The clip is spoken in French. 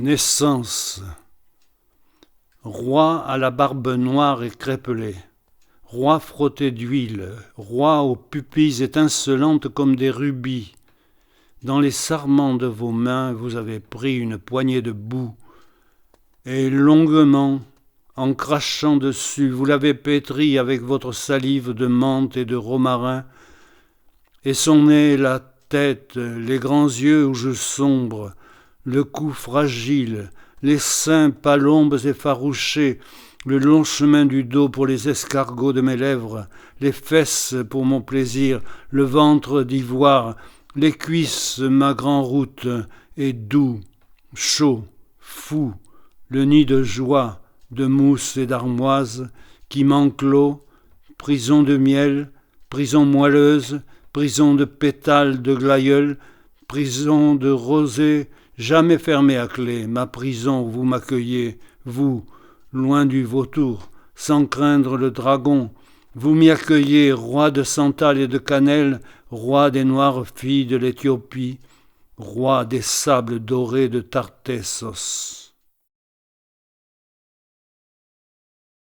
Naissance. Roi à la barbe noire et crépelée, roi frotté d'huile, roi aux pupilles étincelantes comme des rubis. Dans les sarments de vos mains, vous avez pris une poignée de boue, et longuement, en crachant dessus, vous l'avez pétri avec votre salive de menthe et de romarin, et son nez, la tête, les grands yeux où je sombre, le cou fragile, les seins palombes effarouchés, le long chemin du dos pour les escargots de mes lèvres, les fesses pour mon plaisir, le ventre d'ivoire, les cuisses, ma grande route, et doux, chaud, fou, le nid de joie, de mousse et d'armoise, qui m'enclôt, prison de miel, prison moelleuse, prison de pétales de glaïeul, prison de rosée, jamais fermée à clé, ma prison où vous m'accueillez, vous, loin du vautour, sans craindre le dragon, vous m'y accueillez, roi de santal et de cannelle, roi des noires filles de l'Éthiopie, roi des sables dorés de Tartessos.